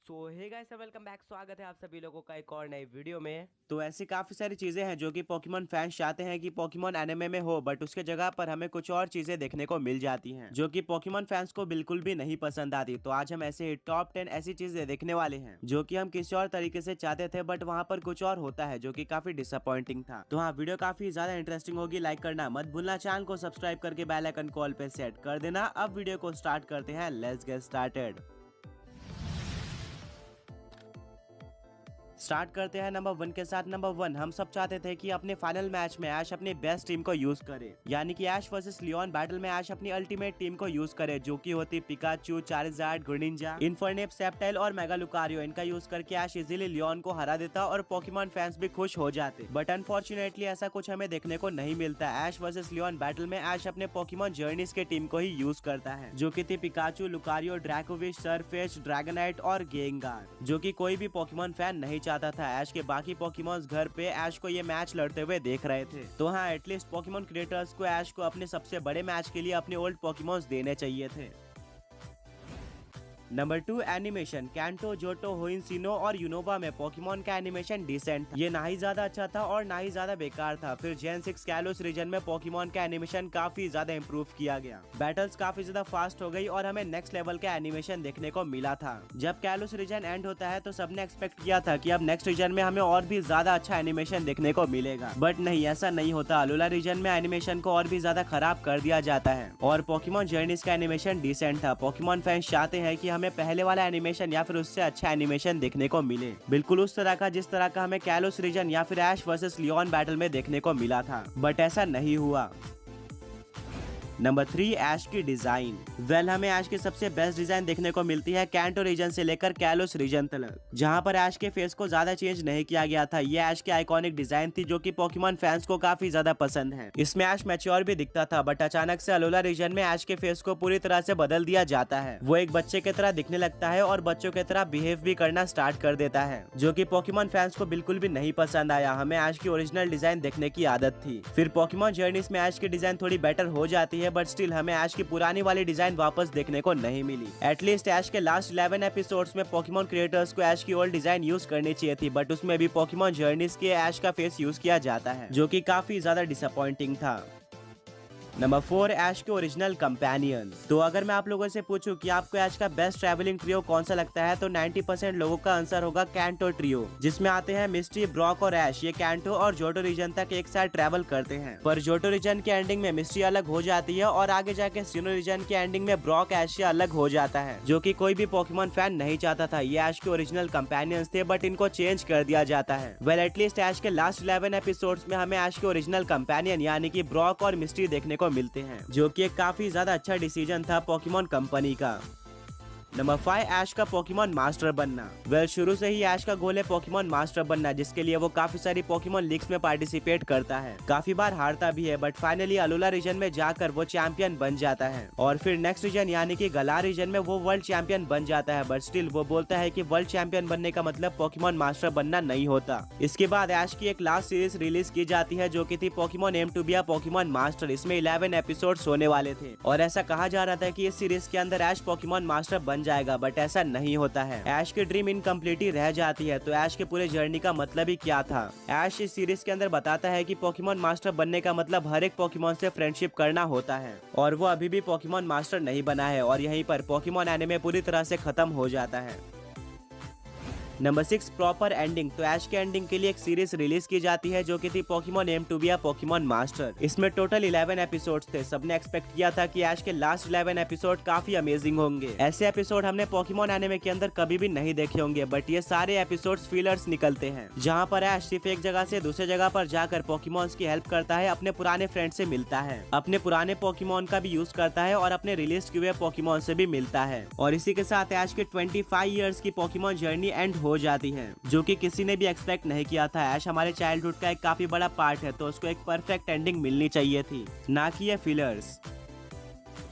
सो hey guys welcome back. स्वागत है आप सभी लोगों का एक और नई वीडियो में। तो ऐसी काफी सारी चीजें हैं जो कि पोकेमॉन फैंस चाहते हैं कि पोकेमॉन एनिमे में हो, बट उसके जगह पर हमें कुछ और चीजें देखने को मिल जाती हैं जो कि पोकेमॉन फैंस को बिल्कुल भी नहीं पसंद आती। तो आज हम ऐसे ही टॉप 10 ऐसी चीजें देखने वाले हैं जो कि हम किसी और तरीके से चाहते थे, बट वहाँ पर कुछ और होता है जो कि काफी डिसअपॉइंटिंग था। तो हाँ, वीडियो काफी ज्यादा इंटरेस्टिंग होगी, लाइक करना मत भूलना, चैनल को सब्सक्राइब करके बेल आइकन कॉल पे सेट कर देना। अब वीडियो को स्टार्ट करते हैं, लेट्स गेट स्टार्टेड। स्टार्ट करते हैं नंबर 1 के साथ। नंबर 1, हम सब चाहते थे कि अपने फाइनल मैच में ऐश अपनी बेस्ट टीम को यूज करे, यानी कि ऐश वर्सेस लियोन बैटल में ऐश अपनी अल्टीमेट टीम को यूज करे, जो कि होती Pikachu, Charizard, Greninja, Infernape, septile और मेगा लुकारियो। इनका यूज करके ऐश इजीली लियोन को हरा देता और पोकेमॉन फैंस भी खुश हो जाते। बट अनफॉर्चुनेटली ऐसा कुछ हमें देखने को नहीं मिलता। ऐश वर्सेस लियोन बैटल में ऐश अपने पोकेमॉन जर्नीज के टीम को ही यूज करता है, जो कि थी पिकाचू, लुकारियो, ड्रैकोविश, सरफेस, ड्रैगनाइट और गेंगार, जो कि कोई भी पोकेमॉन फैन नहीं चाहता था। ऐश के बाकी पोकेमॉन्स घर पे ऐश को ये मैच लड़ते हुए देख रहे थे। तो हाँ, एटलीस्ट पोकेमॉन क्रिएटर्स को ऐश को अपने सबसे बड़े मैच के लिए अपने ओल्ड पोकेमॉन्स देने चाहिए थे। Number 2, animation. कैंटो, जोटो, होइनसिनो और यूनोवा में पोकेमॉन का एनिमेशन डिसेंट था। ये ना ही ज्यादा अच्छा था और ना ही ज्यादा बेकार था। फिर जेन 6 कैलोस रीजन में पोकेमॉन का एनिमेशन काफी ज्यादा इम्प्रूव किया गया, बैटल्स काफी ज्यादा फास्ट हो गई और हमें नेक्स्ट लेवल का एनिमेशन देखने को मिला था। जब कैलोस रीजन एंड होता है तो सबने एक्सपेक्ट किया था कि अब नेक्स्ट रीजन में हमें और भी ज्यादा अच्छा एनिमेशन देखने को मिलेगा, बट नहीं, ऐसा नहीं होता। अलोला रीजन में एनिमेशन को और भी ज्यादा खराब कर दिया जाता है और पोकेमॉन जर्नीज का एनिमेशन डिसेंट था। पोकेमॉन फैंस चाहते हैं कि हमें पहले वाला एनिमेशन या फिर उससे अच्छा एनिमेशन देखने को मिले, बिल्कुल उस तरह का जिस तरह का हमें कैलोस रीजन या फिर ऐश वर्सेस लियोन बैटल में देखने को मिला था, बट ऐसा नहीं हुआ। नंबर 3, ऐश की डिजाइन। वेल, हमें ऐश की सबसे बेस्ट डिजाइन देखने को मिलती है कैंटो रीजन से लेकर कैलोस रीजन तक, जहां पर ऐश के फेस को ज्यादा चेंज नहीं किया गया था। ये ऐश की आइकॉनिक डिजाइन थी जो कि पोकेमॉन फैंस को काफी ज्यादा पसंद है। इसमें ऐश मैच्योर भी दिखता था, बट अचानक से अलोला रीजन में ऐश के फेस को पूरी तरह से बदल दिया जाता है। वो एक बच्चे की तरह दिखने लगता है और बच्चों की तरह बिहेव भी करना स्टार्ट कर देता है, जो कि पोकेमॉन फैंस को बिल्कुल भी नहीं पसंद आया। हमें ऐश की ओरिजिनल डिजाइन देखने की आदत थी। फिर पोकेमॉन जर्नीज में ऐश की डिजाइन थोड़ी बेटर हो जाती है, बट स्टिल हमें ऐश की पुरानी वाली डिजाइन वापस देखने को नहीं मिली। एटलीस्ट ऐश के लास्ट 11 एपिसोड्स में पोकेमॉन क्रिएटर्स को ऐश की ओल्ड डिजाइन यूज करनी चाहिए थी, बट उसमें भी पोकेमॉन जर्नीज के ऐश का फेस यूज किया जाता है, जो कि काफी ज्यादा डिसअपॉइंटिंग था। नंबर 4, ऐश के ओरिजिनल कंपेनियन। तो अगर मैं आप लोगों से पूछूं कि आपको ऐश का बेस्ट ट्रैवलिंग ट्रियो कौन सा लगता है, तो 90% लोगों का आंसर होगा कैंटो ट्रियो, जिसमें आते हैं मिस्ट्री, ब्रॉक और ऐश। ये कैंटो और जोटो रीजन तक एक साथ ट्रैवल करते हैं, पर जोटो रीजन के एंडिंग में मिस्ट्री अलग हो जाती है और आगे जाके सिनो रीजन के एंडिंग में ब्रॉक ऐश से अलग हो जाता है, जो कि कोई भी पोकेमॉन फैन नहीं चाहता था। ये ऐश के ओरिजिनल कंपेनियंस थे, बट इनको चेंज कर दिया जाता है। वेल, एटलीस्ट ऐश के लास्ट 11 एपिसोड्स में हमें ऐश के ओरिजिनल कंपेनियन यानी कि ब्रॉक और मिस्ट्री देखने को मिलते हैं, जो कि एक काफी ज्यादा अच्छा डिसीजन था पोकेमॉन कंपनी का। नंबर 5, ऐश का पोकेमॉन मास्टर बनना। वेल, शुरू से ही ऐश का गोल है पोकेमॉन मास्टर बनना, जिसके लिए वो काफी सारी पोकेमॉन लीग्स में पार्टिसिपेट करता है, काफी बार हारता भी है, बट फाइनली अलोला रीजन में जाकर वो चैंपियन बन जाता है और फिर नेक्स्ट रीजन यानी कि गला रीजन में वो वर्ल्ड चैंपियन बन जाता है। बट स्टिल वो बोलता है कि वर्ल्ड चैंपियन बनने का मतलब पोकेमॉन मास्टर बनना नहीं होता। इसके बाद ऐश की एक लास्ट सीरीज रिलीज की जाती है, जो की थी पोकेमॉन एम2 पोकेमॉन मास्टर। इसमें 11 एपिसोड होने वाले थे और ऐसा कहा जा रहा था कि इस सीरीज के अंदर ऐश पोकेमॉन मास्टर बन जाएगा, बट ऐसा नहीं होता है। ऐश की ड्रीम इनकम्प्लीट ही रह जाती है। तो ऐश के पूरे जर्नी का मतलब ही क्या था? ऐश इस सीरीज के अंदर बताता है कि पोकेमॉन मास्टर बनने का मतलब हर एक पोकेमॉन से फ्रेंडशिप करना होता है, और वो अभी भी पोकेमॉन मास्टर नहीं बना है और यहीं पर पोकेमॉन एनिमे पूरी तरह से खत्म हो जाता है। Number 6, proper ending. तो ऐश के एंडिंग के लिए एक सीरीज रिलीज की जाती है, जो कि थी पोकेमॉन एम2 पोकेमॉन मास्टर। इसमें टोटल 11 एपिसोड्स थे। सबने एक्सपेक्ट किया था कि ऐश के लास्ट 11 एपिसोड काफी अमेजिंग होंगे। ऐसे एपिसोड हमने पोकेमॉन एनिमे के अंदर कभी भी नहीं देखे होंगे, बट ये सारे एपिसोड्स फिलर्स निकलते हैं, जहां पर ऐश सिर्फ एक जगह से दूसरे जगह पर जाकर पोकेमॉन्स की हेल्प करता है, अपने पुराने फ्रेंड से मिलता है, अपने पुराने पोकेमॉन का भी यूज करता है और अपने रिलीज किए हुए पोकेमॉन से भी मिलता है। और इसी के साथ ऐश के 25 ईयर्स की पोकेमॉन जर्नी एंड हो जाती है, जो कि किसी ने भी एक्सपेक्ट नहीं किया था। ऐश हमारे चाइल्डहुड का एक काफी बड़ा पार्ट है, तो उसको एक परफेक्ट एंडिंग मिलनी चाहिए थी, ना कि ये फिलर्स।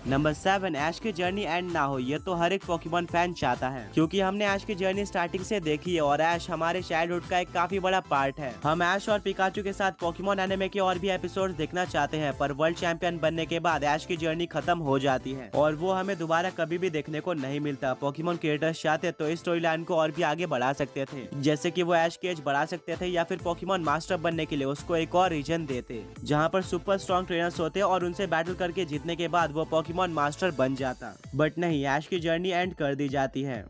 नंबर 7, ऐश की जर्नी एंड ना हो। ये तो हर एक पोकेमॉन फैन चाहता है, क्योंकि हमने ऐश की जर्नी स्टार्टिंग से देखी है और ऐश हमारे चाइल्डहुड का एक काफी बड़ा पार्ट है। हम ऐश और पिकाचू के साथ पोकेमॉन एनिमे के और भी एपिसोड्स देखना चाहते हैं, पर वर्ल्ड चैंपियन बनने के बाद ऐश की जर्नी खत्म हो जाती है और वो हमें दोबारा कभी भी देखने को नहीं मिलता। पोकेमॉन क्रिएटर्स चाहते तो इस स्टोरी लाइन को और भी आगे बढ़ा सकते थे, जैसे कि वो ऐश की एज बढ़ा सकते थे या फिर पोकेमॉन मास्टर बनने के लिए उसको एक और रीजन देते, जहाँ पर सुपर स्ट्रॉन्ग ट्रेनर्स होते और उनसे बैटल करके जीतने के बाद वो पोकेमॉन मास्टर बन जाता। बट नहीं, ऐश की जर्नी एंड कर दी जाती है।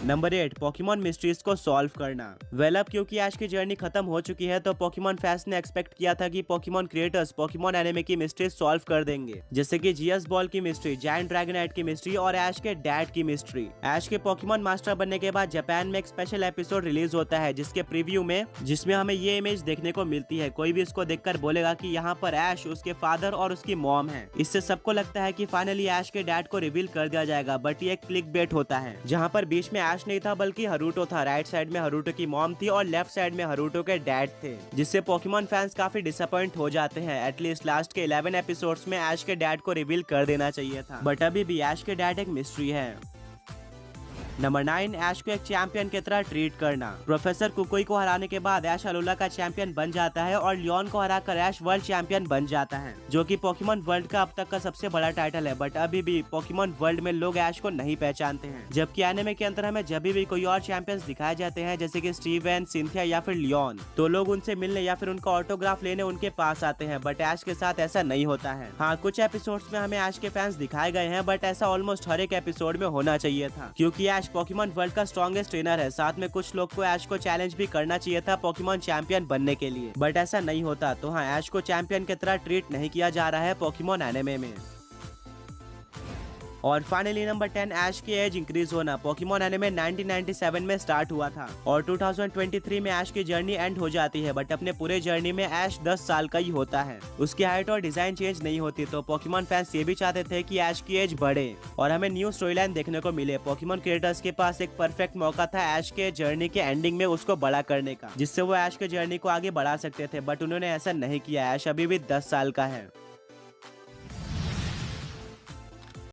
नंबर 8, पोकेमॉन मिस्ट्रीज को सॉल्व करना। अब क्योंकि ऐश की जर्नी खत्म हो चुकी है तो पोकेमॉन फैंस ने एक्सपेक्ट किया था कि पोकेमॉन क्रिएटर्स पोकेमॉन एनिमे की मिस्ट्रीज सॉल्व कर देंगे, जैसे कि जीएस बॉल की मिस्ट्री, जायंट ड्रैगनाइट की मिस्ट्री और ऐश के डैड की मिस्ट्री। ऐश के पोकेमॉन मास्टर बनने के बाद जापान में एक स्पेशल एपिसोड रिलीज होता है जिसके प्रीव्यू में जिसमें हमें ये इमेज देखने को मिलती है। कोई भी इसको देखकर बोलेगा कि यहाँ पर ऐश, उसके फादर और उसकी मॉम है। इससे सबको लगता है कि फाइनली ऐश के डैड को रिवील कर दिया जाएगा, बट ये क्लिक बेट होता है, जहाँ पर बीच में ऐश नहीं था बल्कि हरूटो था। राइट साइड में हरूटो की मॉम थी और लेफ्ट साइड में हरूटो के डैड थे, जिससे पोकेमॉन फैंस काफी डिसअपॉइंट हो जाते हैं। एटलीस्ट लास्ट के 11 एपिसोड्स में ऐश के डैड को रिवील कर देना चाहिए था, बट अभी भी ऐश के डैड एक मिस्ट्री है। नंबर 9, ऐश को एक चैंपियन की तरह ट्रीट करना। प्रोफेसर कुकुई को हराने के बाद ऐश अलोला का चैंपियन बन जाता है और लियोन को हराकर ऐश वर्ल्ड चैंपियन बन जाता है, जो कि पोकेमॉन वर्ल्ड का अब तक का सबसे बड़ा टाइटल है। बट अभी भी पोकेमॉन वर्ल्ड में लोग ऐश को नहीं पहचानते हैं, जबकि एनिमे के अंदर हमें जब भी कोई और चैंपियंस दिखाए जाते हैं जैसे कि स्टीवन, सिंथिया या फिर लियोन, तो लोग उनसे मिलने या फिर उनका ऑटोग्राफ लेने उनके पास आते हैं। बट ऐश के साथ ऐसा नहीं होता है। हाँ, कुछ एपिसोड्स में हमें ऐश के फैंस दिखाए गए हैं, बट ऐसा ऑलमोस्ट हर एक एपिसोड में होना चाहिए था, क्योंकि ऐश पोकेमॉन वर्ल्ड का स्ट्रॉन्गेस्ट ट्रेनर है। साथ में कुछ लोग को ऐश को चैलेंज भी करना चाहिए था पोकेमॉन चैंपियन बनने के लिए, बट ऐसा नहीं होता। तो हाँ, ऐश को चैंपियन की तरह ट्रीट नहीं किया जा रहा है पोकेमॉन एनिमे में। और फाइनली नंबर 10, ऐश की एज इंक्रीज होना। पोकेमॉन एनिमे 1997 में स्टार्ट हुआ था और 2023 में ऐश की जर्नी एंड हो जाती है, बट अपने पूरे जर्नी में ऐश 10 साल का ही होता है। उसकी हाइट और डिजाइन चेंज नहीं होती, तो पोकेमॉन फैंस ये भी चाहते थे कि ऐश की एज बढ़े और हमें न्यू स्टोरी लाइन देखने को मिले। पोकेमॉन क्रिएटर्स के पास एक परफेक्ट मौका था ऐश के जर्नी के एंडिंग में उसको बड़ा करने का, जिससे वो ऐश के जर्नी को आगे बढ़ा सकते थे, बट उन्होंने ऐसा नहीं किया। ऐश अभी भी 10 साल का है।